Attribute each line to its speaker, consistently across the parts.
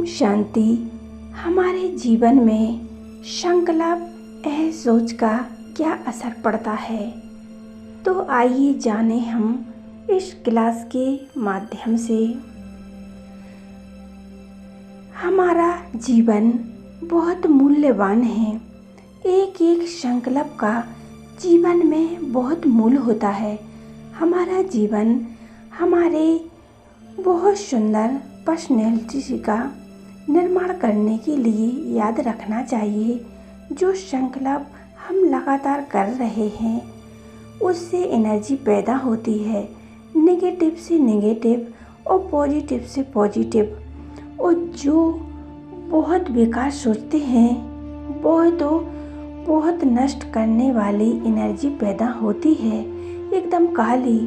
Speaker 1: शांति। हमारे जीवन में संकल्प सोच का क्या असर पड़ता है, तो आइए जाने हम इस क्लास के माध्यम से। हमारा जीवन बहुत मूल्यवान है। एक एक संकल्प का जीवन में बहुत मूल्य होता है। हमारा जीवन हमारे बहुत सुंदर पर्सनैलिटी का निर्माण करने के लिए याद रखना चाहिए। जो संकल्प हम लगातार कर रहे हैं उससे एनर्जी पैदा होती है, नेगेटिव से नेगेटिव और पॉजिटिव से पॉजिटिव। और जो बहुत बेकार सोचते हैं वो तो बहुत नष्ट करने वाली एनर्जी पैदा होती है, एकदम काली।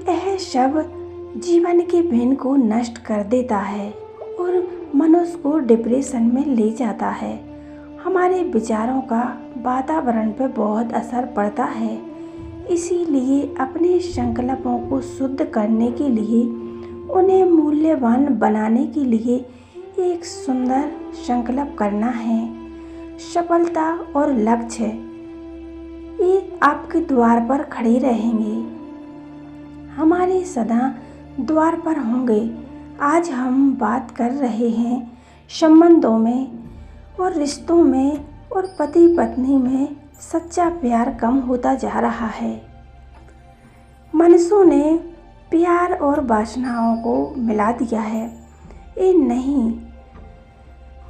Speaker 1: यह सब जीवन के भेन को नष्ट कर देता है और मनुष्य को डिप्रेशन में ले जाता है। हमारे विचारों का वातावरण पर बहुत असर पड़ता है। इसीलिए अपने संकल्पों को शुद्ध करने के लिए, उन्हें मूल्यवान बनाने के लिए एक सुंदर संकल्प करना है। सफलता और लक्ष्य ये आपके द्वार पर खड़े रहेंगे, हमारे सदा द्वार पर होंगे। आज हम बात कर रहे हैं संबंधों में और रिश्तों में और पति पत्नी में सच्चा प्यार कम होता जा रहा है। मनुष्यों ने प्यार और वासनाओं को मिला दिया है। ये नहीं,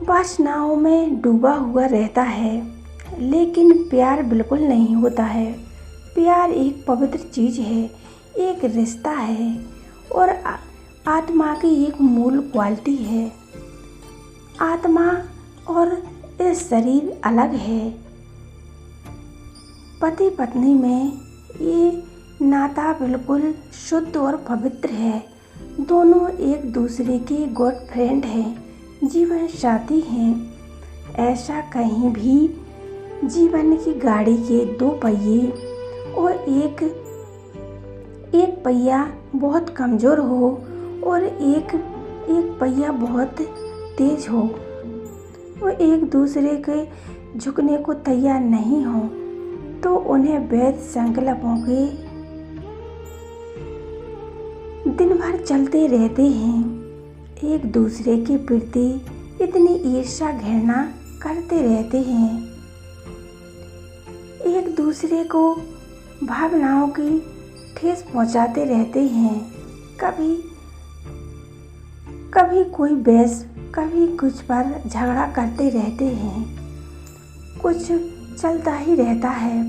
Speaker 1: वासनाओं में डूबा हुआ रहता है, लेकिन प्यार बिल्कुल नहीं होता है। प्यार एक पवित्र चीज़ है, एक रिश्ता है और आत्मा की एक मूल क्वालिटी है। आत्मा और इस शरीर अलग है। पति पत्नी में ये नाता बिल्कुल शुद्ध और पवित्र है। दोनों एक दूसरे के गुड फ्रेंड हैं, जीवन साथी हैं। ऐसा कहीं भी जीवन की गाड़ी के दो पहिए और एक पहिया बहुत कमज़ोर हो और एक पहिया बहुत तेज हो, वो एक दूसरे के झुकने को तैयार नहीं हो, तो उन्हें वैध संकल्पों के दिन भर चलते रहते हैं। एक दूसरे के प्रति इतनी ईर्ष्या घृणा करते रहते हैं, एक दूसरे को भावनाओं की ठेस पहुंचाते रहते हैं। कभी कोई बहस, कभी कुछ पर झगड़ा करते रहते हैं। कुछ चलता ही रहता है।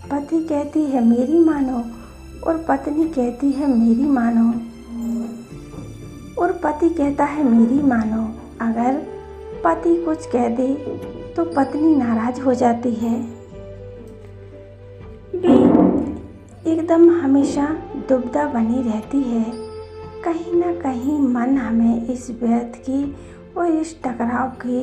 Speaker 1: पति कहती है मेरी मानो और पत्नी कहती है मेरी मानो, और पति कहता है मेरी मानो। अगर पति कुछ कह दे तो पत्नी नाराज हो जाती है। एकदम हमेशा दुविधा बनी रहती है। कहीं ना कहीं मन हमें इस व्यर्थ की और इस टकराव के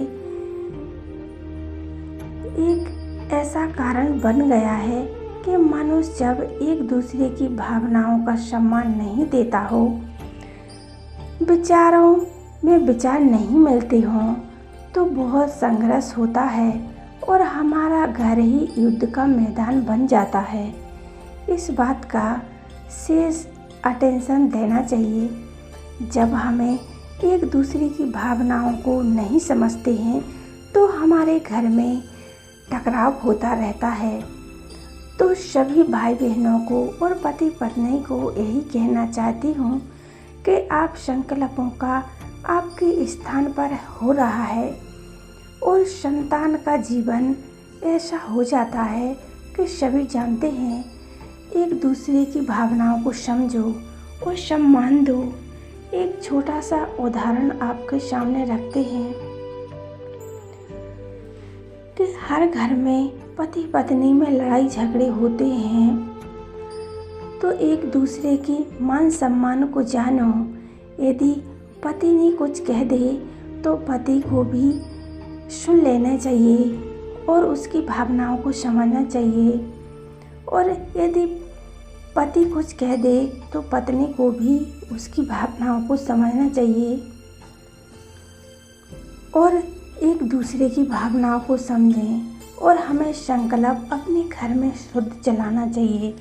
Speaker 1: एक ऐसा कारण बन गया है कि मनुष्य जब एक दूसरे की भावनाओं का सम्मान नहीं देता हो, विचारों में विचार नहीं मिलते हों, तो बहुत संघर्ष होता है और हमारा घर ही युद्ध का मैदान बन जाता है। इस बात का शेष अटेंशन देना चाहिए। जब हमें एक दूसरे की भावनाओं को नहीं समझते हैं तो हमारे घर में टकराव होता रहता है। तो सभी भाई बहनों को और पति पत्नी को यही कहना चाहती हूँ कि आप संकल्पों का आपके स्थान पर हो रहा है और संतान का जीवन ऐसा हो जाता है कि सभी जानते हैं। एक दूसरे की भावनाओं को समझो और सम्मान दो। एक छोटा सा उदाहरण आपके सामने रखते हैं कि हर घर में पति पत्नी में लड़ाई झगड़े होते हैं, तो एक दूसरे की मान सम्मान को जानो। यदि पति ने कुछ कह दे तो पति को भी सुन लेना चाहिए और उसकी भावनाओं को समझना चाहिए। और यदि पति कुछ कह दे तो पत्नी को भी उसकी भावनाओं को समझना चाहिए। और एक दूसरे की भावनाओं को समझें। और हमें संकल्प अपने घर में शुद्ध चलाना चाहिए,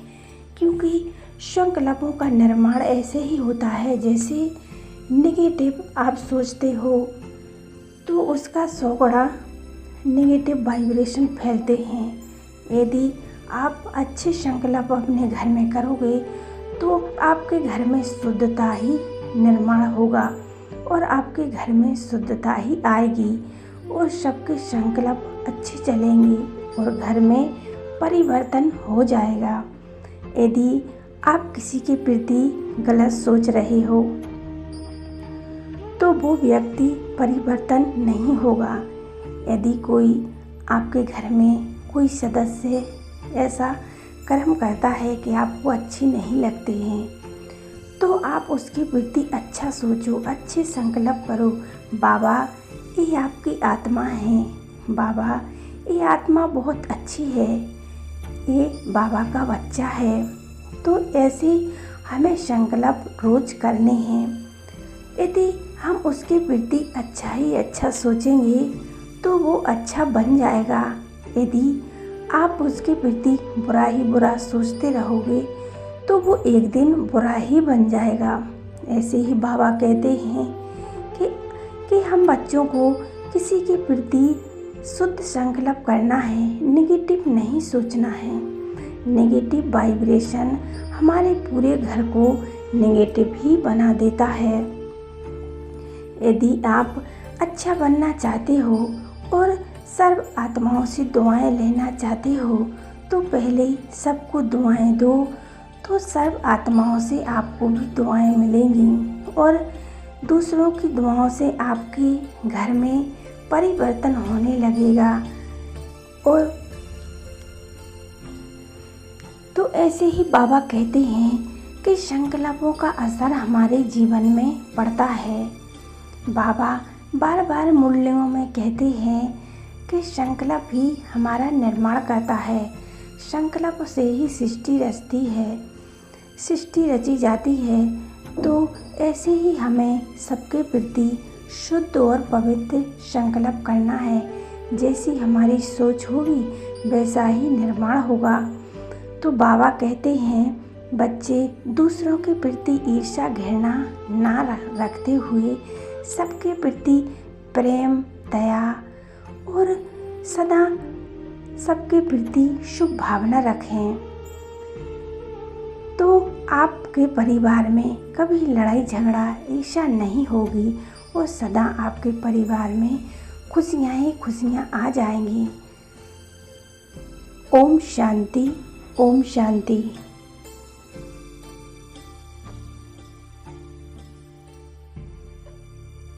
Speaker 1: क्योंकि संकल्पों का निर्माण ऐसे ही होता है जैसे नेगेटिव आप सोचते हो तो उसका 100 गुना नेगेटिव वाइब्रेशन फैलते हैं। यदि आप अच्छे संकल्प अपने घर में करोगे तो आपके घर में शुद्धता ही निर्माण होगा और आपके घर में शुद्धता ही आएगी और सबके संकल्प अच्छे चलेंगे और घर में परिवर्तन हो जाएगा। यदि आप किसी के प्रति गलत सोच रहे हो तो वो व्यक्ति परिवर्तन नहीं होगा। यदि कोई आपके घर में कोई सदस्य ऐसा कर्म करता है कि आपको अच्छी नहीं लगते हैं तो आप उसके प्रति अच्छा सोचो, अच्छे संकल्प करो। बाबा ये आपकी आत्मा है, बाबा ये आत्मा बहुत अच्छी है, ये बाबा का बच्चा है। तो ऐसे हमें संकल्प रोज करने हैं। यदि हम उसके प्रति अच्छा ही अच्छा सोचेंगे तो वो अच्छा बन जाएगा। यदि आप उसके प्रति बुरा ही बुरा सोचते रहोगे तो वो एक दिन बुरा ही बन जाएगा। ऐसे ही बाबा कहते हैं कि हम बच्चों को किसी के प्रति शुद्ध संकल्प करना है, नेगेटिव नहीं सोचना है। नेगेटिव वाइब्रेशन हमारे पूरे घर को नेगेटिव ही बना देता है। यदि आप अच्छा बनना चाहते हो और सर्व आत्माओं से दुआएं लेना चाहते हो तो पहले सबको दुआएं दो, तो सर्व आत्माओं से आपको भी दुआएं मिलेंगी और दूसरों की दुआओं से आपके घर में परिवर्तन होने लगेगा। और तो ऐसे ही बाबा कहते हैं कि संकल्पों का असर हमारे जीवन में पड़ता है। बाबा बार बार मुरलियों में कहते हैं कि संकल्प ही हमारा निर्माण करता है। संकल्प से ही सृष्टि रचती है, सृष्टि रची जाती है। तो ऐसे ही हमें सबके प्रति शुद्ध और पवित्र संकल्प करना है। जैसी हमारी सोच होगी वैसा ही निर्माण होगा। तो बाबा कहते हैं बच्चे दूसरों के प्रति ईर्ष्या घृणा ना रखते हुए सबके प्रति प्रेम दया और सदा सबके प्रति शुभ भावना रखें। तो आपके परिवार में कभी लड़ाई झगड़ा ईर्ष्या नहीं होगी और सदा आपके परिवार में खुशियाँ ही खुशियाँ आ जाएंगी। ओम शांति, ओम शांति।